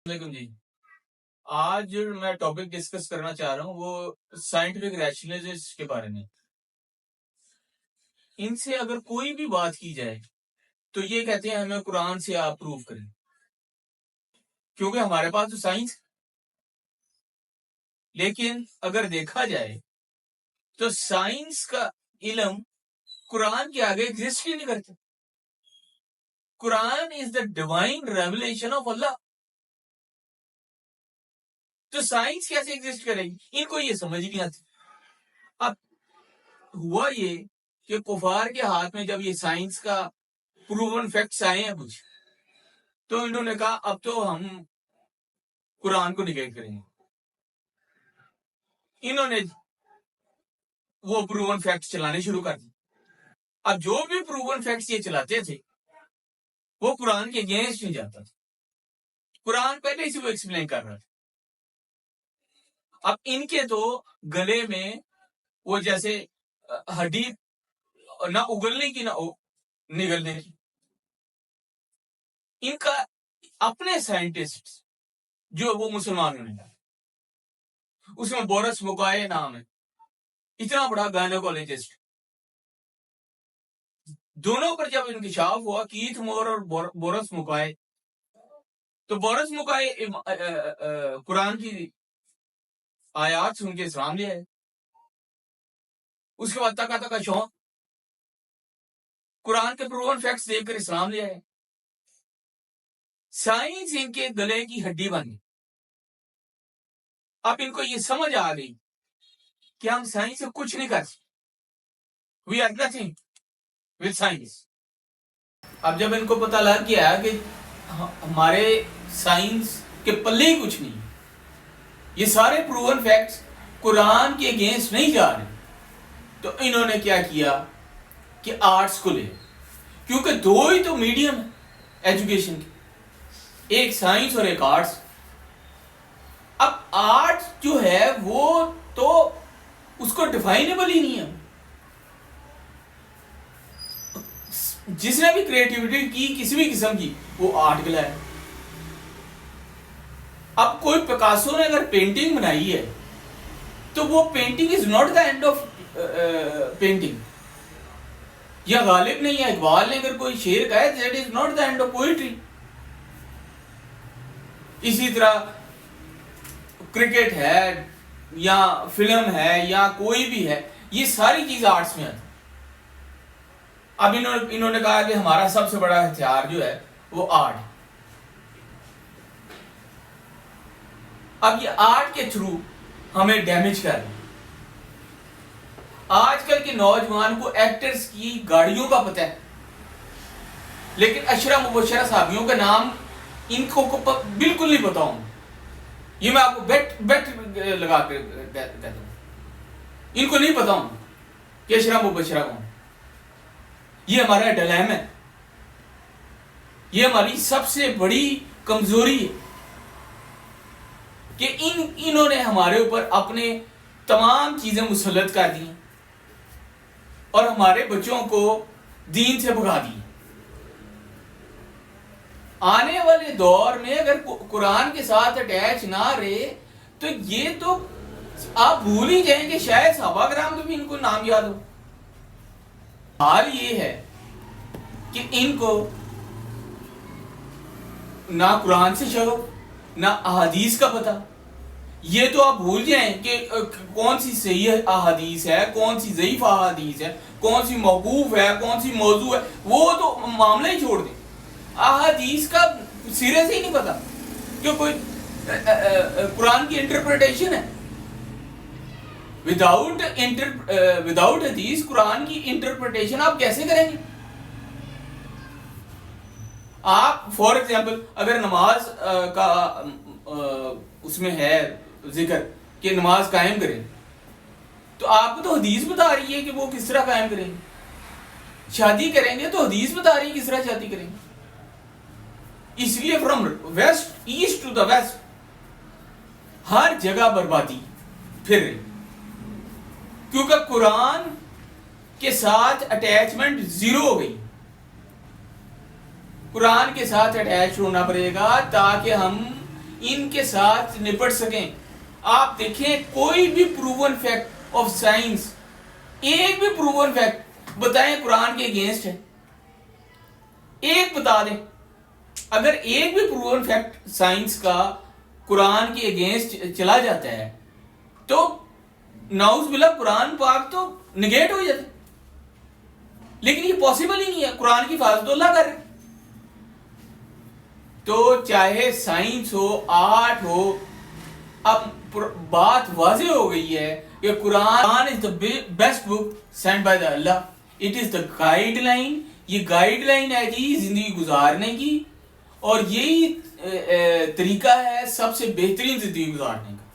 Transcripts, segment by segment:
علیکم جی. آج جو میں ٹاپک ڈسکس کرنا چاہ رہا ہوں وہ سائنٹیفک ریشنلسٹ کے بارے میں. ان سے اگر کوئی بھی بات کی جائے تو یہ کہتے ہیں ہمیں قرآن سے آپ پروف کریں، کیونکہ ہمارے پاس تو سائنس. لیکن اگر دیکھا جائے تو سائنس کا علم قرآن کے آگے ایگزسٹ ہی نہیں کرتا. قرآن is the divine revelation of اللہ. تو سائنس کیسے ایگزسٹ کرے گی؟ ان کو یہ سمجھ نہیں آتی. اب ہوا یہ کہ کفار کے ہاتھ میں جب یہ سائنس کا پروون فیکٹس آئے ہیں کچھ، تو انہوں نے کہا اب تو ہم قرآن کو نگیٹ کریں گے. انہوں نے وہ پروون فیکٹس چلانے شروع کر دی. اب جو بھی پروون فیکٹس یہ چلاتے تھے وہ قرآن کے اگینسٹ نہیں جاتا تھا. قرآن پہلے ہی سے وہ ایکسپلین کر رہا تھا. اب ان کے تو گلے میں وہ جیسے ہڈی نہ اگلنے کی نہ نگلنے کی. ان کا اپنے سائنٹسٹ جو وہ مسلمان ہونے لگا، اس میں بورس مکائے نام ہے، اتنا بڑا گائنوکالوجسٹ. دونوں پر جب انکشاف ہوا کیتھ مور اور بورس مکائے، تو بورس مکائے قرآن کی آیات سن کے اسلام لے آئے. اس کے بعد تکا تکا شوق قرآن کے پروون فیکٹس دیکھ کر اسلام لے آئے. سائنس ان کے گلے کی ہڈی بن گئی. اب ان کو یہ سمجھ آ گئی کہ ہم سائنس سے کچھ نہیں کر سکتے. We are nothing with science. اب جب ان کو پتہ لگ گیا کہ ہمارے سائنس کے پلے ہی کچھ نہیں، یہ سارے پروون فیکٹس قرآن کے اگینسٹ نہیں جا رہے، تو انہوں نے کیا کیا کہ آرٹس کو لے، کیونکہ دو ہی تو میڈیم ایجوکیشن کے، ایک سائنس اور ایک آرٹس. اب آرٹ جو ہے وہ تو اس کو ڈیفائنیبل ہی نہیں ہے. جس نے بھی کریٹیوٹی کی کسی بھی قسم کی وہ آرٹ گلا ہے. اب کوئی پکاسو نے اگر پینٹنگ بنائی ہے تو وہ painting is not the and of painting. یا غالب نے یا اقبال نے اگر کوئی شعر کہا ہے that is not the and of poetry. اسی طرح کرکٹ ہے یا فلم ہے یا کوئی بھی ہے، یہ ساری چیز آرٹس میں آتی. اب انہوں نے کہا کہ ہمارا سب سے بڑا ہتھیار جو ہے وہ آرٹ. اب یہ آرٹ کے تھرو ہمیں ڈیمیج کر رہے ہیں. آج کل کے نوجوان کو ایکٹرز کی گاڑیوں کا پتہ ہے، لیکن اشرا مبشرہ صحابیوں کا نام ان کو بالکل نہیں پتا ہوں. یہ میں آپ کو بیٹ لگا کے کہتا ہوں، ان کو نہیں پتا ہوں کہ اشرا مبشرہ کون. یہ ہمارا ڈیلیما ہے، یہ ہماری سب سے بڑی کمزوری ہے کہ انہوں نے ہمارے اوپر اپنے تمام چیزیں مسلط کر دی اور ہمارے بچوں کو دین سے بھگا دی. آنے والے دور میں اگر قرآن کے ساتھ اٹیچ نہ رہے تو یہ تو آپ بھول ہی جائیں کہ شاید صحابہ کرام تو بھی ان کو نام یاد ہو. حال یہ ہے کہ ان کو نہ قرآن سے شغف نہ احادیث کا پتہ. یہ تو آپ بھول جائیں کہ کون سی صحیح احادیث ہے، کون سی ضعیف احادیث ہے، کون سی موقوف ہے، کون سی موضوع ہے، وہ تو معاملہ ہی چھوڑ دیں. احادیث کا سرے سے ہی نہیں پتا کہ کوئی قرآن کی انٹرپریٹیشن ہے. وداؤٹ حدیث قرآن کی انٹرپریٹیشن آپ کیسے کریں گے؟ آپ فار ایگزامپل اگر نماز کا اس میں ہے ذکر کہ نماز قائم کریں، تو آپ کو تو حدیث بتا رہی ہے کہ وہ کس طرح قائم کریں گے. شادی کریں گے تو حدیث بتا رہی ہے کس طرح شادی کریں گے. اس لیے from west east to the west ہر جگہ بربادی پھر رہی، کیونکہ قرآن کے ساتھ اٹیچمنٹ زیرو ہو گئی. قرآن کے ساتھ اٹیچ ہونا پڑے گا تاکہ ہم ان کے ساتھ نپٹ سکیں. آپ دیکھیں کوئی بھی پروون فیکٹ آف سائنس، ایک بھی پروون فیکٹ بتائیں قرآن کے اگینسٹ ہے، ایک بتا دیں. اگر ایک بھی پروون فیکٹ سائنس کا قرآن کے اگینسٹ چلا جاتا ہے تو نعوذ باللہ قرآن پاک تو نگیٹ ہو جاتا ہے. لیکن یہ پاسبل ہی نہیں ہے، قرآن کی حفاظت تو اللہ کر رہے. تو چاہے سائنس ہو، آرٹ ہو، اب بات واضح ہو گئی ہے کہ Quran is the best book sent by the Allah. It is the guideline, یہ گائیڈ لائن ہے جی زندگی گزارنے کی، اور یہی طریقہ ہے سب سے بہترین زندگی گزارنے کا.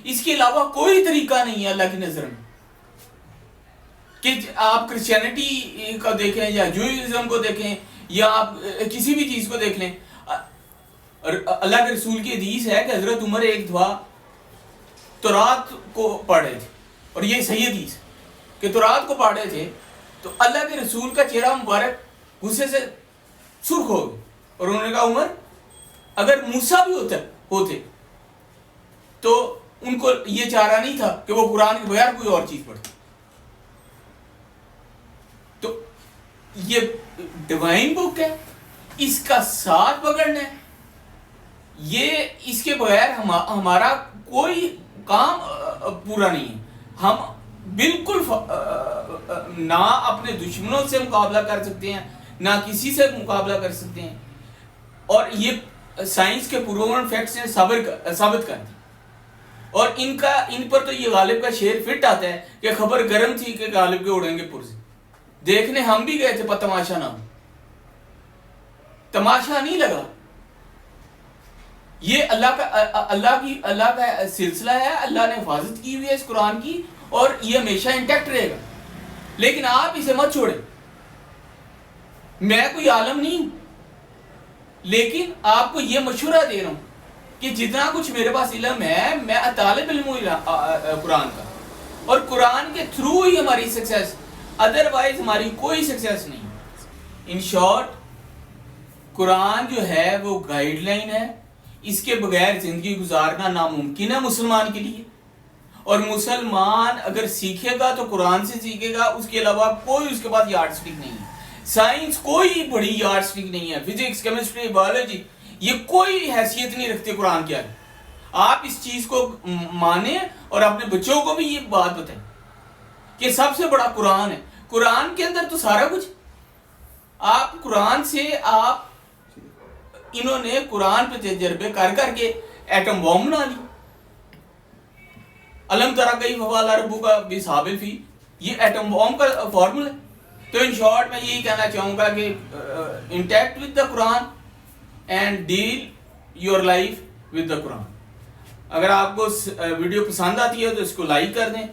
اس کے علاوہ کوئی طریقہ نہیں ہے اللہ کی نظر میں. کہ آپ کرسچینٹی کو دیکھیں یا جوئزم کو دیکھیں یا آپ کسی بھی چیز کو دیکھ لیں، اللہ کے رسول کی حدیث ہے کہ حضرت عمر ایک دفعہ تورات کو پڑھ رہے تھے، اور یہ صحیح حدیث ہے کہ تورات کو پڑھ رہے تھے تو اللہ کے رسول کا چہرہ مبارک غصے سے سرخ ہو گیا، اور انہوں نے کہا عمر اگر موسیٰ بھی ہوتے تو ان کو یہ چارہ نہیں تھا کہ وہ قرآن کے بغیر کوئی اور چیز پڑھتے. تو یہ ڈیوائن بک ہے، اس کا ساتھ پکڑنا ہے، یہ اس کے بغیر ہمارا کوئی کام پورا نہیں ہے. ہم بالکل نہ اپنے دشمنوں سے مقابلہ کر سکتے ہیں، نہ کسی سے مقابلہ کر سکتے ہیں، اور یہ سائنس کے پروون فیکٹس نے ثابت کر دی. اور ان پر تو یہ غالب کا شعر فٹ آتا ہے کہ خبر گرم تھی کہ غالب کے اڑیں گے پرزے. دیکھنے ہم بھی گئے تھے پر تماشا نہ ہو، تماشا نہیں لگا. یہ اللہ کا سلسلہ ہے، اللہ نے حفاظت کی ہوئی ہے اس قرآن کی، اور یہ ہمیشہ انٹیکٹ رہے گا. لیکن آپ اسے مت چھوڑیں. میں کوئی عالم نہیں ہوں، لیکن آپ کو یہ مشورہ دے رہا ہوں کہ جتنا کچھ میرے پاس علم ہے میں طالب علم ہوں قرآن کا، اور قرآن کے تھرو ہی ہماری سکسیس، ادروائز ہماری کوئی سکسیس نہیں. ان شارٹ قرآن جو ہے وہ گائیڈ لائن ہے، اس کے بغیر زندگی گزارنا ناممکن ہے مسلمان کے لیے. اور مسلمان اگر سیکھے گا تو قرآن سے سیکھے گا، اس کے علاوہ کوئی اس کے پاس یارڈ سٹک نہیں ہے. سائنس کوئی بڑی یارڈ سٹک نہیں ہے، فزکس، کیمسٹری، بایولوجی یہ کوئی حیثیت نہیں رکھتے قرآن کے آگے. آپ اس چیز کو مانیں اور اپنے بچوں کو بھی یہ بات بتائیں کہ سب سے بڑا قرآن ہے. قرآن کے اندر تو سارا کچھ، آپ قرآن سے انہوں نے قرآن پہ تجربے کر کے ایٹم بوم بنا لی. علم ترا کیف فعل ربک باصحاب الفیل، یہ ایٹم بوم کا فارمولا ہے. تو ان شارٹ میں یہی کہنا چاہوں گا کہ intact with the Quran and deal your life with the Quran. اگر آپ کو ویڈیو پسند آتی ہے تو اس کو لائک کر دیں.